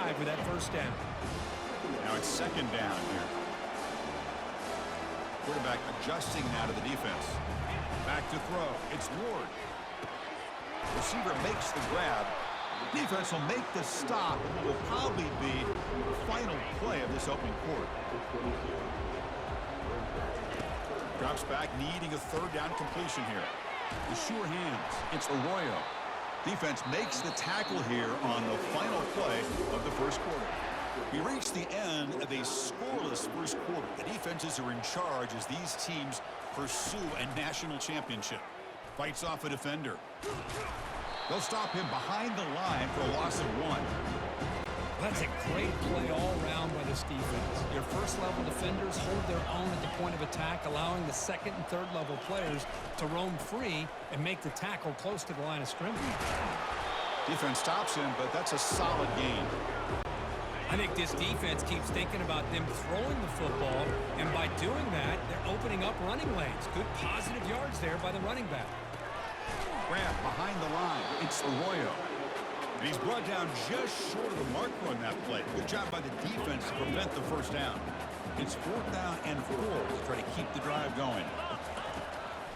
drive with that first down. Now it's second down here. Quarterback adjusting now to the defense. Back to throw. It's Ward. Receiver makes the grab. Defense will make the stop. It will probably be the final play of this opening quarter. Drops back, needing a third down completion here. The sure hands. It's Arroyo. Defense makes the tackle here on the final play of the first quarter. We reach the end of a scoreless first quarter. The defenses are in charge as these teams pursue a national championship. Fights off a defender. They'll stop him behind the line for a loss of 1. That's a great play all around by this defense. Your first-level defenders hold their own at the point of attack, allowing the second and third-level players to roam free and make the tackle close to the line of scrimmage. Defense stops him, but that's a solid gain. I think this defense keeps thinking about them throwing the football, and by doing that, they're opening up running lanes. Good positive yards there by the running back. Grab behind the line. It's Arroyo. And he's brought down just short of the marker on that play. Good job by the defense to prevent the first down. It's 4th down and 4 to try to keep the drive going.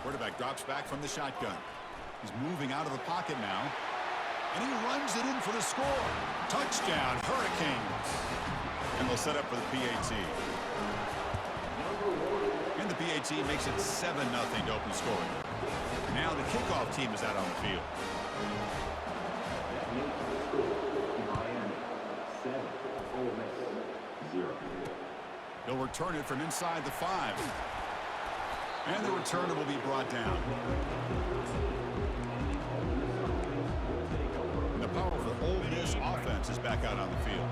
Quarterback drops back from the shotgun. He's moving out of the pocket now. And he runs it in for the score. Touchdown, Hurricanes. And they'll set up for the PAT. And the PAT makes it 7-0 to open scoring. Now the kickoff team is out on the field. He'll return it from inside the 5. And the returner will be brought down. And the powerful Ole Miss offense is back out on the field.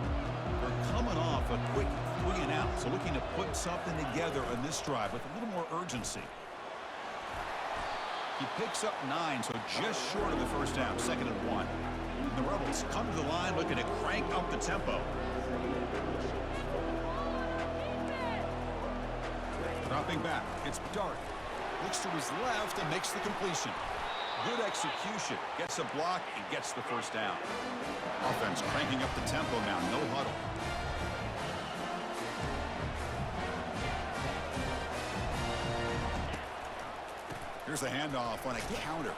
They're coming off a quick 3-and-out, so looking to put something together on this drive with a little more urgency. He picks up 9, so just short of the first down, 2nd and 1. And the Rebels come to the line looking to crank up the tempo. Dropping back, it's Dart. Looks to his left and makes the completion. Good execution. Gets a block and gets the first down. Offense cranking up the tempo now, no huddle. Here's the handoff on a counter.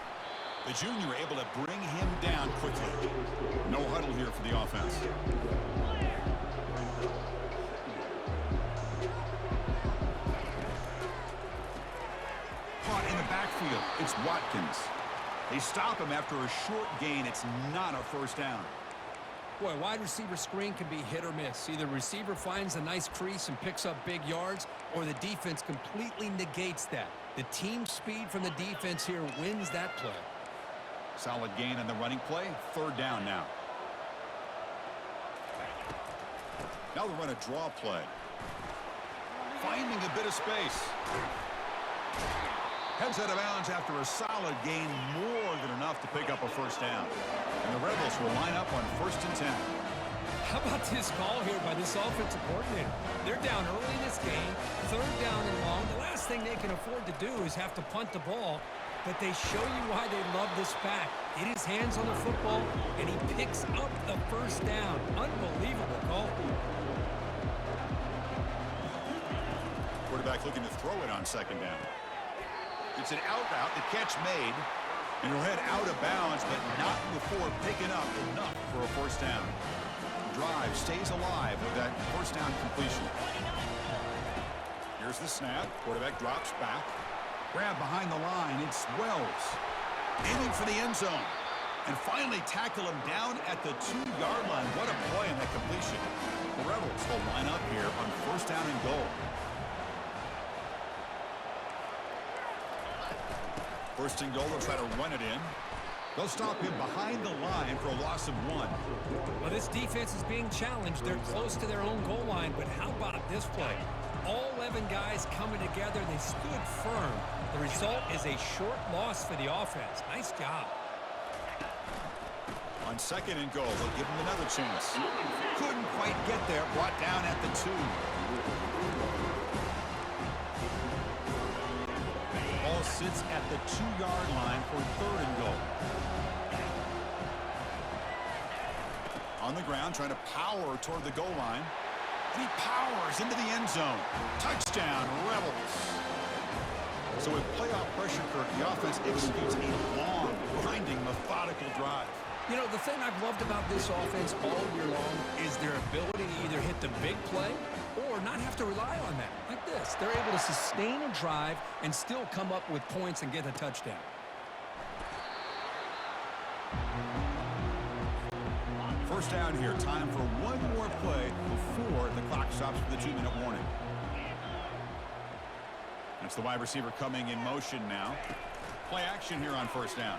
The junior able to bring him down quickly. No huddle here for the offense. Caught in the backfield. It's Watkins. They stop him after a short gain. It's not a first down. Boy, wide receiver screen can be hit or miss. Either receiver finds a nice crease and picks up big yards, or the defense completely negates that. The team speed from the defense here wins that play. Solid gain on the running play. 3rd down now. Now they run a draw play. Finding a bit of space. Heads out of bounds after a solid gain, more than enough to pick up a first down. And the Rebels will line up on 1st and 10. How about this call here by this offensive coordinator? They're down early in this game, 3rd down and long. The last thing they can afford to do is have to punt the ball, but they show you why they love this back. Get his hands on the football, and he picks up the first down. Unbelievable call. Quarterback looking to throw it on 2nd down. It's an out route, the catch made, and he'll head out of bounds, but not before picking up enough for a first down. Drive stays alive with that first down completion. Here's the snap. Quarterback drops back. Grab behind the line. It's Wells. Aiming for the end zone. And finally tackle him down at the 2-yard line. What a play on that completion. The Rebels will line up here on 1st down and goal. 1st and goal, they'll try to run it in. They'll stop him behind the line for a loss of 1. Well, this defense is being challenged. They're close to their own goal line, but how about this play? All 11 guys coming together. They stood firm. The result is a short loss for the offense. Nice job. On 2nd and goal, they'll give him another chance. Couldn't quite get there. Brought down at the 2. Ball sits at the 2-yard line for 3rd and goal. On the ground, trying to power toward the goal line. And he powers into the end zone. Touchdown, Rebels. So with playoff pressure, Kirk, the offense executes a long, grinding, methodical drive. You know, the thing I've loved about this offense all year long is their ability to either hit the big play or not have to rely on that. Like this. They're able to sustain a drive and still come up with points and get a touchdown. First down here. Time for one more play before the clock stops for the 2-minute warning. It's the wide receiver coming in motion now. Play action here on first down.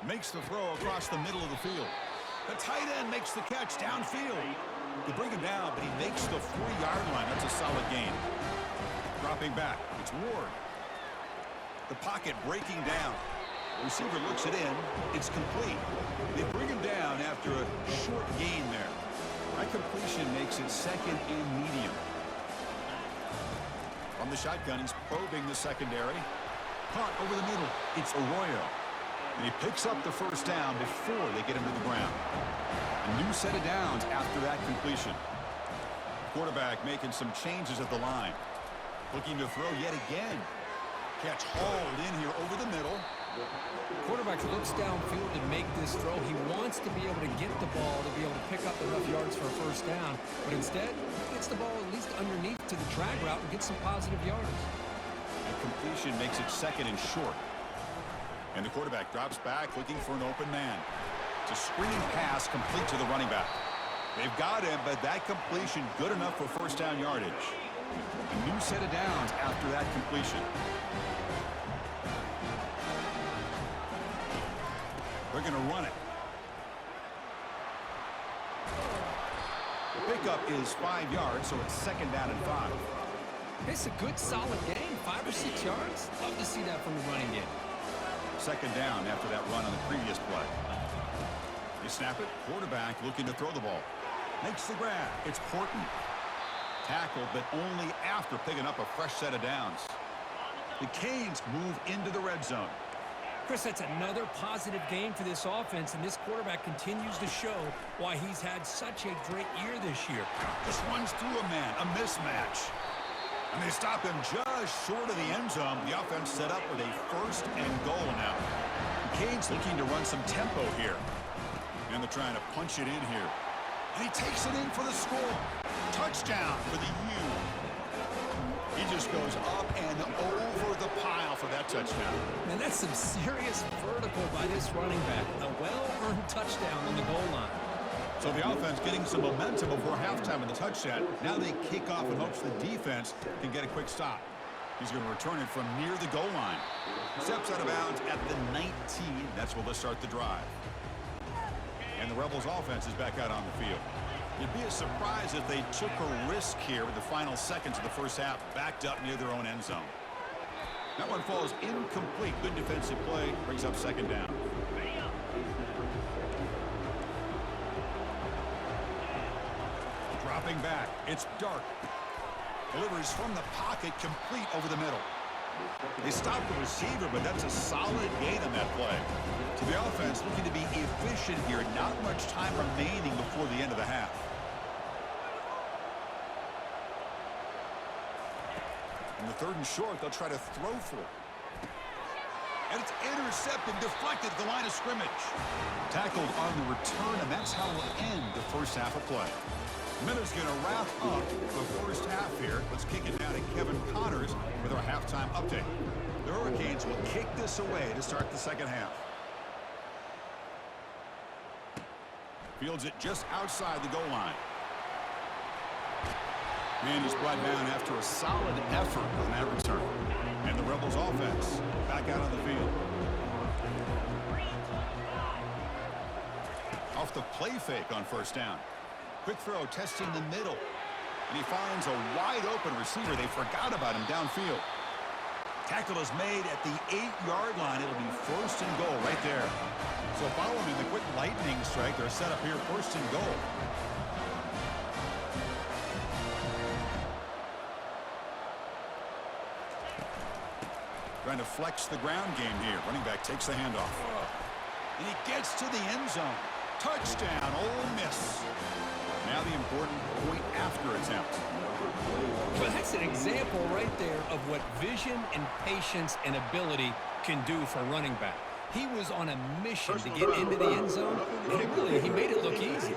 Makes the throw across the middle of the field. The tight end makes the catch downfield. They bring him down, but he makes the 4-yard line. That's a solid gain. Dropping back. It's Ward. The pocket breaking down. Receiver looks it in. It's complete. They bring him down after a short gain there. That completion makes it second and medium. From the shotgun, he's probing the secondary. Caught over the middle. It's Arroyo. And he picks up the first down before they get him to the ground. A new set of downs after that completion. Quarterback making some changes at the line. Looking to throw yet again. Catch hauled in here over the middle. Quarterback looks downfield to make this throw. He wants to be able to get the ball to be able to pick up enough yards for a first down. But instead, he gets the ball at least underneath to the drag route and gets some positive yards. A completion makes it second and short. And the quarterback drops back looking for an open man. It's a screen pass complete to the running back. They've got him, but that completion good enough for first down yardage. A new set of downs after that completion. They're going to run it. The pickup is 5 yards, so it's second down and 5. It's a good, solid game. 5 or 6 yards. Love to see that from the running game. Second down after that run on the previous play. They snap it. Quarterback looking to throw the ball. Makes the grab. It's Horton. Tackled, but only after picking up a fresh set of downs. The Canes move into the red zone. Chris, that's another positive game for this offense, and this quarterback continues to show why he's had such a great year this year. Just runs through a man, a mismatch. And they stop him just short of the end zone. The offense set up with a first and goal now. The Canes looking to run some tempo here. And they're trying to punch it in here. And he takes it in for the score. Touchdown for the U. He just goes up and over the pile for that touchdown. Man, that's some serious vertical by this running back. A well-earned touchdown on the goal line. So the offense getting some momentum before halftime in the touchdown. Now they kick off in hopes the defense can get a quick stop. He's going to return it from near the goal line. Steps out of bounds at the 19. That's where they'll start the drive. And the Rebels offense is back out on the field. It'd be a surprise if they took a risk here with the final seconds of the first half, backed up near their own end zone. That one falls incomplete. Good defensive play, brings up second down. Dropping back, it's Dark. Delivers from the pocket, complete over the middle. They stop the receiver, but that's a solid gain on that play. So the offense looking to be efficient here. Not much time remaining before the end of the half. In the third and short, they'll try to throw for it. And it's intercepted, deflected at the line of scrimmage. Tackled on the return, and that's how we'll end the first half of play. Miller's going to wrap up the first half here. Let's kick it down to Kevin Connors with our halftime update. The Hurricanes will kick this away to start the second half. Fields it just outside the goal line. And he's brought down after a solid effort on that return. And the Rebels offense back out on the field. Off the play fake on first down. Quick throw testing the middle. And he finds a wide open receiver. They forgot about him downfield. Tackle is made at the 8-yard line. It'll be first and goal right there. So following the quick lightning strike, they're set up here first and goal. Trying to flex the ground game here. Running back takes the handoff. And he gets to the end zone. Touchdown, Ole Miss. Now the important point after attempt. Well, that's an example right there of what vision and patience and ability can do for a running back. He was on a mission to get into the end zone, and he made it look easy.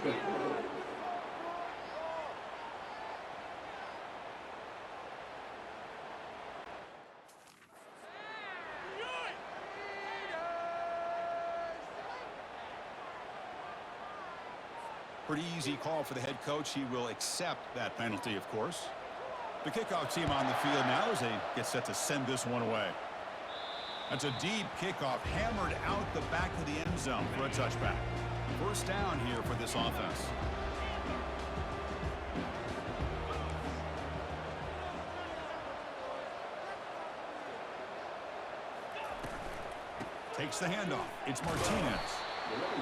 Pretty easy call for the head coach. He will accept that penalty, of course. The kickoff team on the field now as they get set to send this one away. That's a deep kickoff, hammered out the back of the end zone for a touchback. First down here for this offense. Takes the handoff. It's Martinez.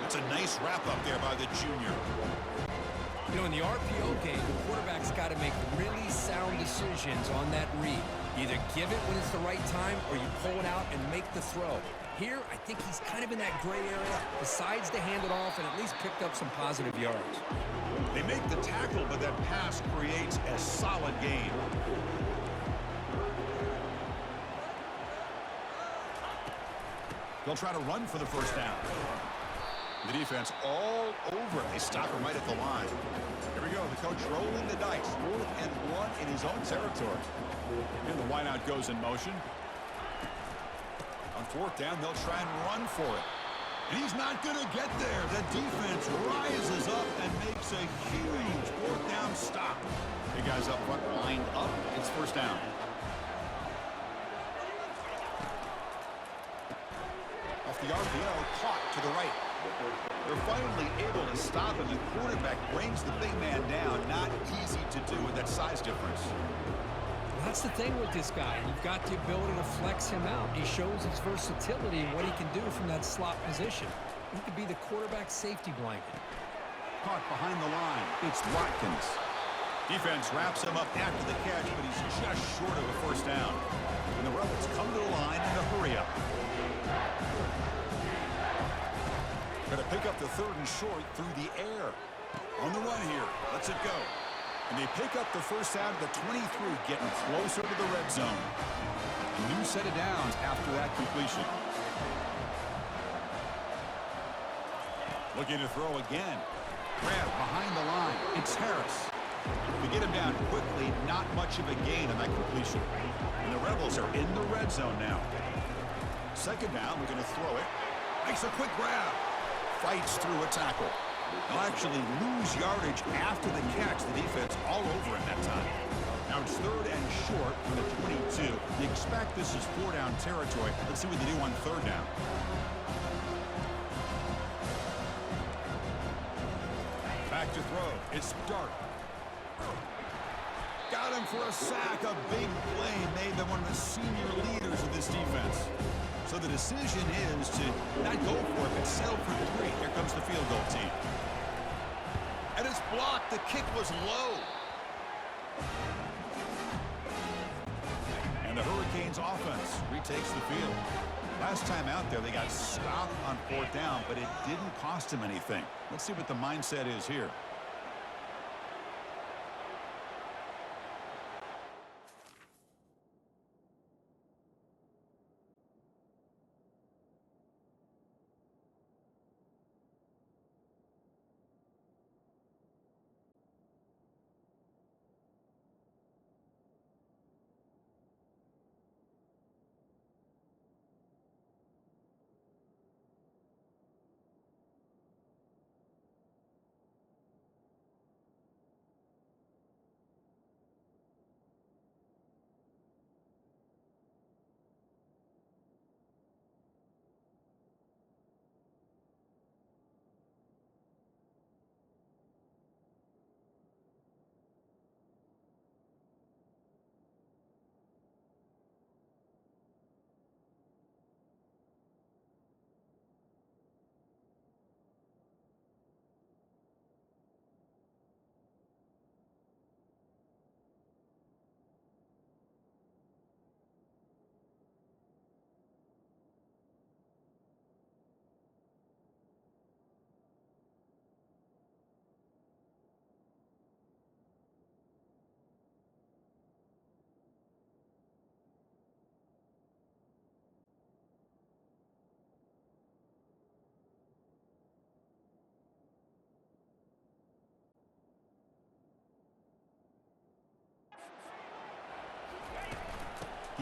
That's a nice wrap up there by the junior. You know, in the RPO game, the quarterback's got to make really sound decisions on that read. Either give it when it's the right time or you pull it out and make the throw. Here, I think he's kind of in that gray area, decides to hand it off and at least picked up some positive yards. They make the tackle, but that pass creates a solid gain. They'll try to run for the first down. The defense all over it. They stop him right at the line. Here we go. The coach rolling the dice. 4th and 1 in his own territory. And the wideout goes in motion. On 4th down, they'll try and run for it. And he's not going to get there. The defense rises up and makes a huge 4th down stop. The guys up front lined up. It's first down. Off the RPO, caught to the right. They're finally able to stop him. The quarterback brings the big man down. Not easy to do with that size difference. Well, that's the thing with this guy. You've got the ability to flex him out. He shows his versatility and what he can do from that slot position. He could be the quarterback's safety blanket. Caught behind the line. It's Watkins. Defense wraps him up after the catch, but he's just short of a first down. And the Rebels come to the line in a hurry-up. Going to pick up the 3rd and short through the air. On the run here. Lets it go. And they pick up the first down at the 23, getting closer to the red zone. A new set of downs after that completion. Looking to throw again. Grab behind the line. It's Harris. They get him down quickly. Not much of a gain on that completion. And the Rebels are in the red zone now. Second down. We're going to throw it. Makes a quick grab. Fights through a tackle. They'll actually lose yardage after the catch. The defense all over him that time. Now it's 3rd and short from the 22. You expect this is 4-down territory. Let's see what they do on 3rd down. Back to throw. It's Dart. Got him for a sack. A big play made by one of the senior leaders of this defense. So the decision is to not go for it, but settle for 3. Here comes the field goal team. And it's blocked. The kick was low. And the Hurricanes offense retakes the field. Last time out there, they got stopped on 4th down, but it didn't cost them anything. Let's see what the mindset is here.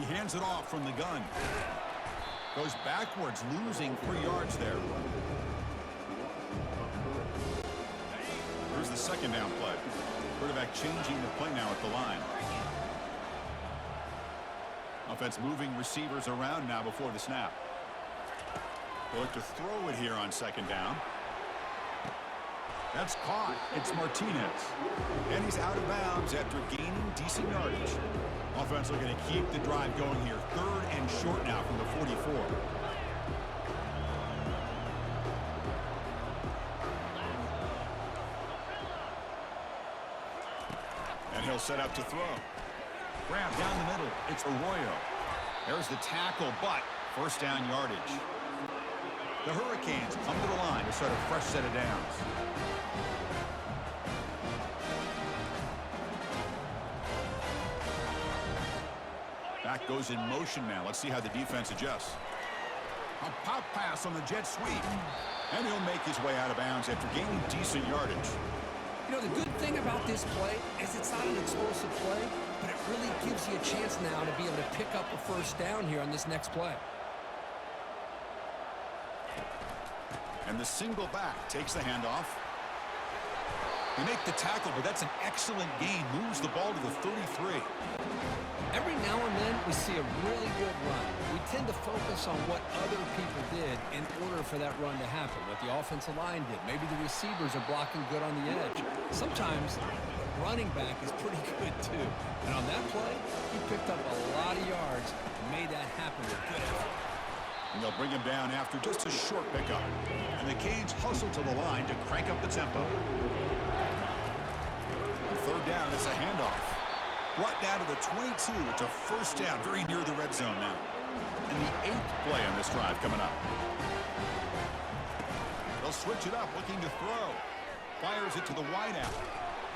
He hands it off from the gun. Goes backwards, losing 3 yards there. Here's the second down play. Quarterback changing the play now at the line. Offense moving receivers around now before the snap. They'll look to throw it here on second down. That's caught. It's Martinez. And he's out of bounds after gaining decent yardage. Offense looking to keep the drive going here. 3rd and short now from the 44. And he'll set up to throw. Grab down the middle. It's Arroyo. There's the tackle, but first down yardage. The Hurricanes come to the line to start a fresh set of downs. Back goes in motion now. Let's see how the defense adjusts. A pop pass on the jet sweep. And he'll make his way out of bounds after gaining decent yardage. You know, the good thing about this play is it's not an explosive play, but it really gives you a chance now to be able to pick up a first down here on this next play. And the single back takes the handoff. They make the tackle, but that's an excellent gain. Moves the ball to the 33. Every now and then we see a really good run. We tend to focus on what other people did in order for that run to happen, what the offensive line did. Maybe the receivers are blocking good on the edge. Sometimes the running back is pretty good too. And on that play, he picked up a lot of yards and made that happen with good effort. And they'll bring him down after just a short pickup. And the Canes hustle to the line to crank up the tempo. On 3rd down, it's a handoff. Brought down to the 22. It's a first down, very near the red zone now. And the 8th play on this drive coming up. They'll switch it up, looking to throw. Fires it to the wideout.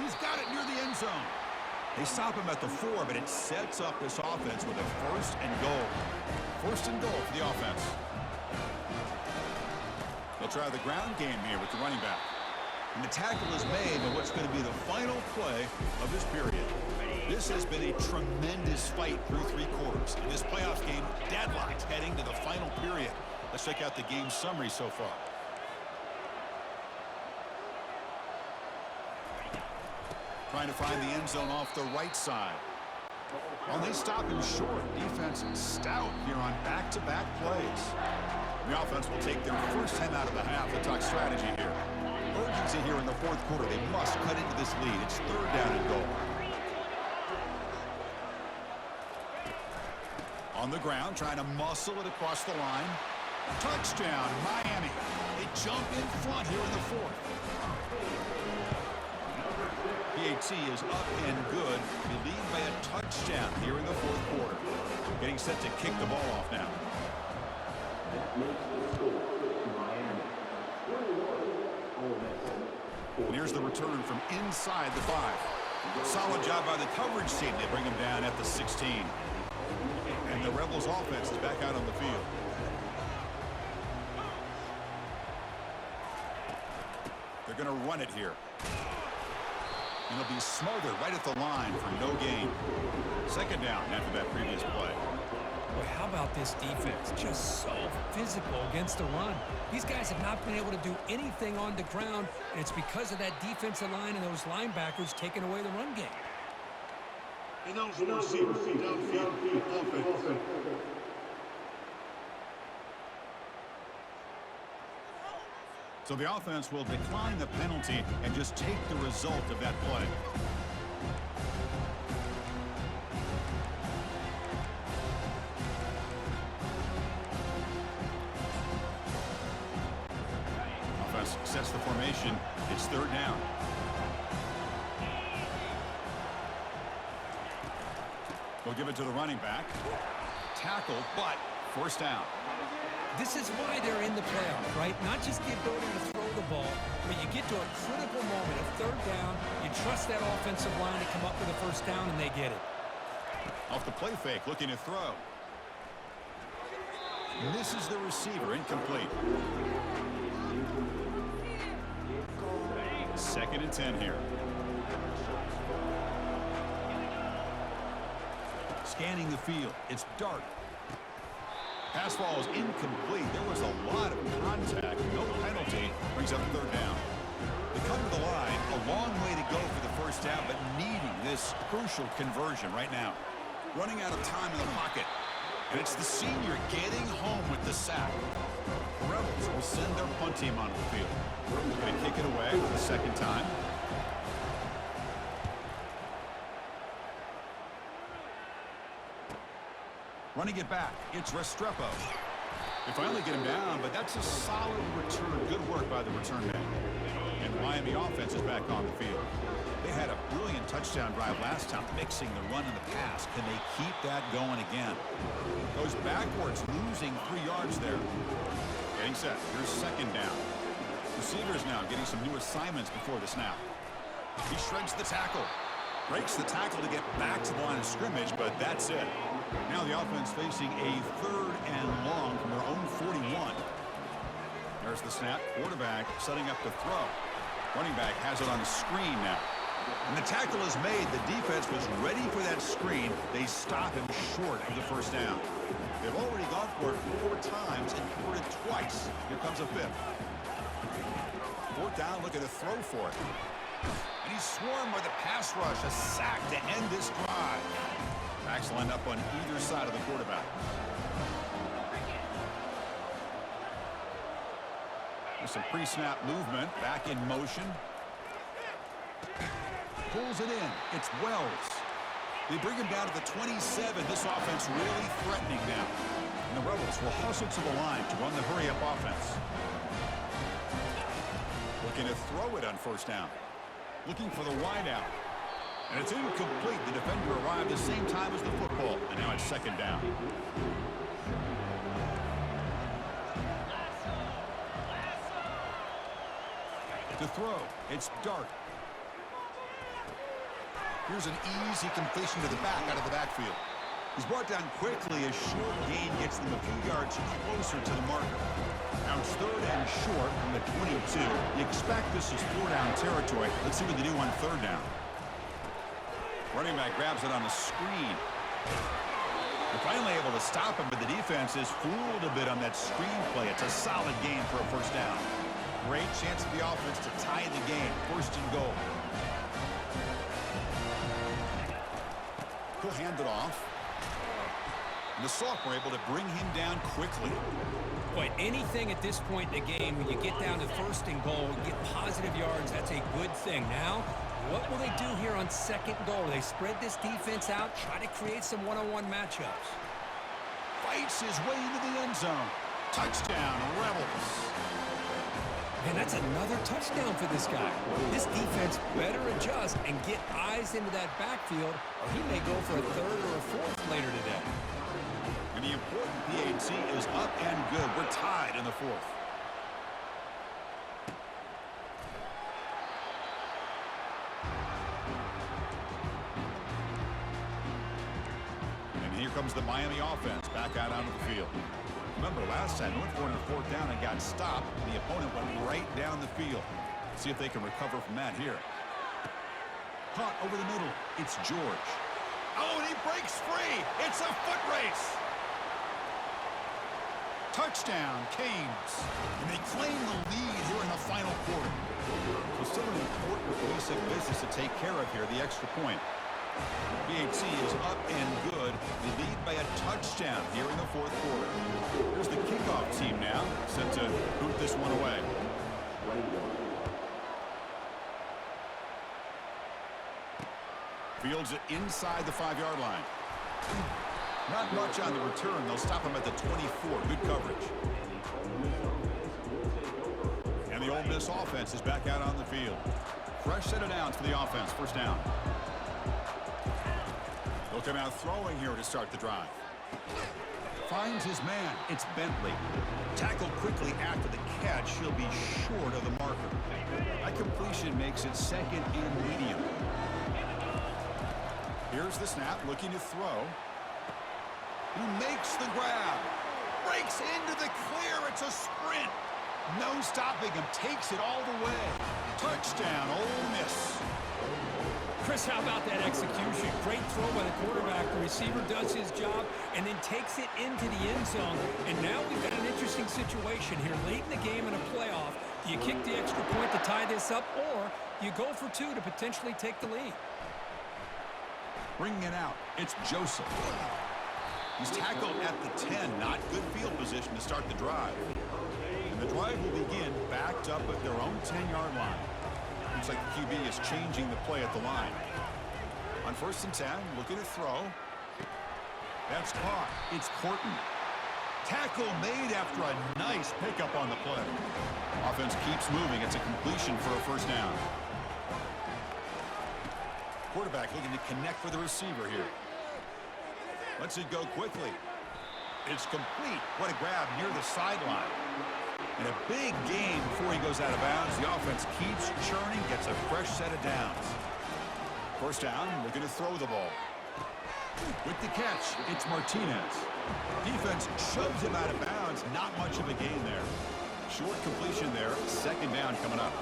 He's got it near the end zone. They stop him at the 4, but it sets up this offense with a 1st and goal. 1st and goal for the offense. They'll try the ground game here with the running back. And the tackle is made on what's going to be the final play of this period. This has been a tremendous fight through 3 quarters. In this playoff game, deadlocked heading to the final period. Let's check out the game summary so far. Trying to find the end zone off the right side. Well, they stop him short. Defense stout here on back-to-back plays. The offense will take their first 10 out of the half. We'll talk strategy here. Urgency here in the 4th quarter. They must cut into this lead. It's 3rd down and goal. On the ground, trying to muscle it across the line. Touchdown, Miami. They jump in front here in the 4th. PAT is up and good. They lead by a touchdown here in the 4th quarter. Getting set to kick the ball off now. And here's the return from inside the 5. Solid job by the coverage team. They bring him down at the 16. And the Rebels offense is back out on the field. They're going to run it here. And it'll be smothered right at the line for no gain. 2nd down after that previous play. Boy, how about this defense? Just so physical against the run. These guys have not been able to do anything on the ground, and it's because of that defensive line and those linebackers taking away the run game. And those receivers downfield offense. So the offense will decline the penalty and just take the result of that play. Offense sets the formation. It's 3rd down. They'll give it to the running back. Tackle, but first down. This is why they're in the playoffs, right? Not just the ability to throw the ball, but you get to a critical moment of 3rd down. You trust that offensive line to come up with a first down, and they get it. Off the play fake, looking to throw. Misses the receiver, incomplete. 2nd and 10 here. scanning the field. It's dark. Pass ball is incomplete. There was a lot of contact. No penalty. Brings up third down. They come to the line. A long way to go for the first down, but needing this crucial conversion right now. Running out of time in the pocket. And it's the senior getting home with the sack. The Rebels will send their punt team onto the field. Going to kick it away for the second time. Running it back, it's Restrepo. They finally get him down, but that's a solid return. Good work by the return man. And the Miami offense is back on the field. They had a brilliant touchdown drive last time, mixing the run and the pass. Can they keep that going again? Goes backwards, losing 3 yards there. Getting set. Here's second down. Receivers now getting some new assignments before the snap. He shreds the tackle. Breaks the tackle to get back to the line of scrimmage, but that's it. Now the offense facing a 3rd and long from their own 41. There's the snap. Quarterback setting up to throw. Running back has it on the screen now. And the tackle is made. The defense was ready for that screen. They stop him short of the first down. They've already gone for it 4 times and converted twice. Here comes a 5th. 4th down, look at the throw for it. And he's swarmed by the pass rush. A sack to end this drive. Backs lined up on either side of the quarterback. There's some pre-snap movement. Back in motion. Pulls it in. It's Wells. They bring him down to the 27. This offense really threatening now. And the Rebels will hustle to the line to run the hurry-up offense. Looking to throw it on first down. Looking for the wideout. And it's incomplete. The defender arrived the same time as the football. And now it's second down. To throw, it's Dart. Here's an easy completion to the back out of the backfield. He's brought down quickly. A short gain gets them a few yards closer to the marker. Now it's 3rd and short from the 22. You expect this is 4-down territory. Let's see what they do on 3rd down. Running back grabs it on the screen. They're finally able to stop him, but the defense is fooled a bit on that screen play. It's a solid gain for a first down. Great chance for the offense to tie the game. 1st and goal. He'll hand it off. And the sophomore able to bring him down quickly. Boy, anything at this point in the game, when you get down to 1st and goal, get positive yards, that's a good thing. Now, what will they do here on 2nd goal? They spread this defense out, try to create some one-on-one matchups. Fights his way into the end zone. Touchdown, Rebels. And that's another touchdown for this guy. This defense better adjust and get eyes into that backfield, or he may go for a 3rd or a 4th later today. And the important PAT is up and good. We're tied in the 4th. And here comes the Miami offense back out onto the field. Remember last time, they went for it on 4th down and got stopped. The opponent went right down the field. See if they can recover from that here. Caught over the middle. It's George. Oh, and he breaks free. It's a foot race. Touchdown, Canes. And they claim the lead here in the final quarter. So still an important piece of business to take care of here, the extra point. BHC is up and good. They lead by a touchdown here in the 4th quarter. Here's the kickoff team now, set to boot this one away. Fields it inside the 5-yard line. Not much on the return. They'll stop him at the 24. Good coverage. And the Ole Miss offense is back out on the field. Fresh set of downs for the offense. First down. They'll come out throwing here to start the drive. Finds his man. It's Bentley. Tackled quickly after the catch. He'll be short of the marker. That completion makes it 2nd and medium. Here's the snap, looking to throw. He makes the grab. Breaks into the clear. It's a sprint. No stopping him. Takes it all the way. Touchdown, Ole Miss. Chris, how about that execution? Great throw by the quarterback. The receiver does his job and then takes it into the end zone. And now we've got an interesting situation here. Late in the game in a playoff, do you kick the extra point to tie this up, or do you go for two to potentially take the lead? Bringing it out, it's Joseph. He's tackled at the 10. Not good field position to start the drive. And the drive will begin backed up at their own 10-yard line. Looks like the QB is changing the play at the line. On 1st and 10, looking to throw. That's caught. It's Horton. Tackle made after a nice pickup on the play. Offense keeps moving. It's a completion for a first down. Quarterback looking to connect with the receiver here. Lets it go quickly. It's complete. What a grab near the sideline. And a big gain before he goes out of bounds. The offense keeps churning, gets a fresh set of downs. First down, looking to throw the ball. With the catch, it's Martinez. Defense shoves him out of bounds. Not much of a gain there. Short completion there. Second down coming up.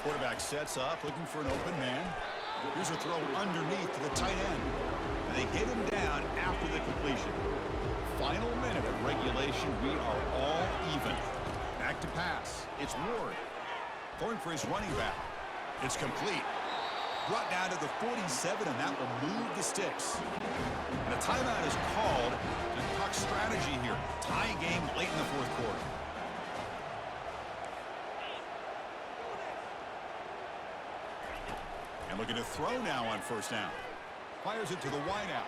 Quarterback sets up, looking for an open man. Here's a throw underneath to the tight end. And they get him down after the completion. Final minute of regulation. We are all even. Back to pass. It's Ward. Going for his running back. It's complete. Brought down to the 47, and that will move the sticks. And a timeout is called to talk strategy here. Tie game late in the fourth quarter. And looking to throw now on first down. Fires it to the wideout.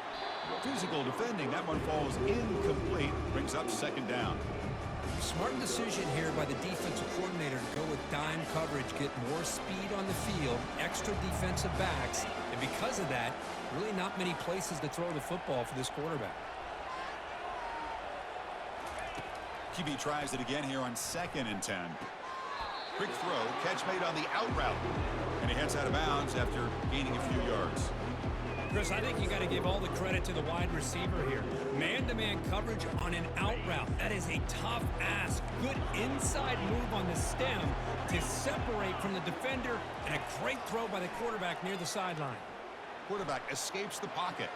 Physical defending. That one falls incomplete. Brings up second down. Smart decision here by the defensive coordinator to go with dime coverage, get more speed on the field, extra defensive backs, and because of that, really not many places to throw the football for this quarterback. QB tries it again here on 2nd and 10. Quick throw, catch made on the out route. And he heads out of bounds after gaining a few yards. Chris, I think you got to give all the credit to the wide receiver here. Man-to-man coverage on an out route. That is a tough ask. Good inside move on the stem to separate from the defender, and a great throw by the quarterback near the sideline. Quarterback escapes the pocket.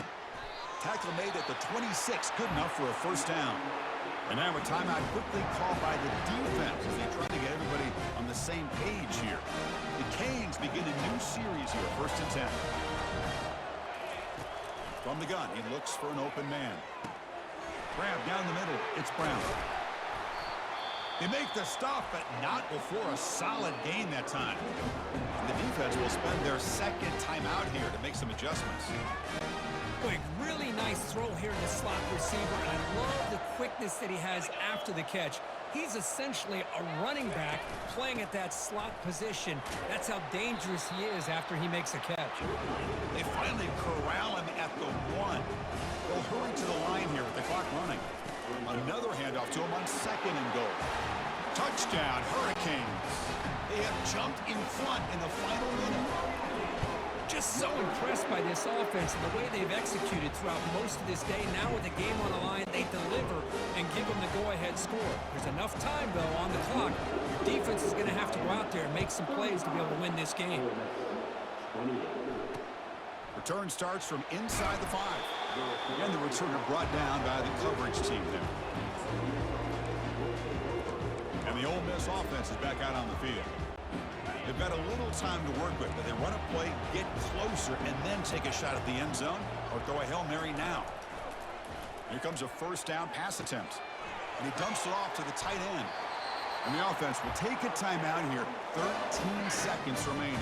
Tackle made at the 26. Good enough for a first down. And now a timeout quickly called by the defense as they try to get everybody on the same page here. The Canes begin a new series here, 1st and 10. From the gun, he looks for an open man. Grab down the middle, it's Brown. They make the stop, but not before a solid gain that time. And the defense will spend their second timeout here to make some adjustments. Boy, really nice throw here to the slot receiver, and I love the quickness that he has after the catch. He's essentially a running back playing at that slot position. That's how dangerous he is after he makes a catch. They finally corral him at the 1. They'll hurry to the line here with the clock running. Another handoff to him on 2nd and goal. Touchdown, Hurricanes. They have jumped in front in the final minute. Just so impressed by this offense and the way they've executed throughout most of this day. Now with the game on the line, they deliver and give them the go-ahead score. There's enough time, though, on the clock. Your defense is going to have to go out there and make some plays to be able to win this game. Return starts from inside the 5. And the returner brought down by the coverage team there. And the Ole Miss offense is back out on the field. They've got a little time to work with, but they run a play, get closer, and then take a shot at the end zone or throw a Hail Mary now. Here comes a first down pass attempt. And he dumps it off to the tight end. And the offense will take a timeout here. 13 seconds remaining.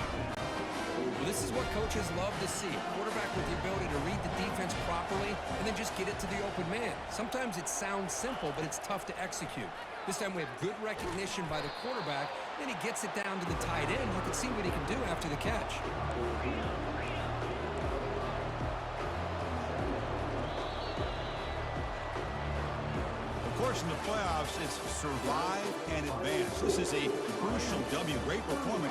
Well, this is what coaches love to see. A quarterback with the ability to read the defense properly and then just get it to the open man. Sometimes it sounds simple, but it's tough to execute. This time we have good recognition by the quarterback. Then he gets it down to the tight end. You can see what he can do after the catch. Of course, in the playoffs, it's survive and advance. This is a crucial W. Great performance.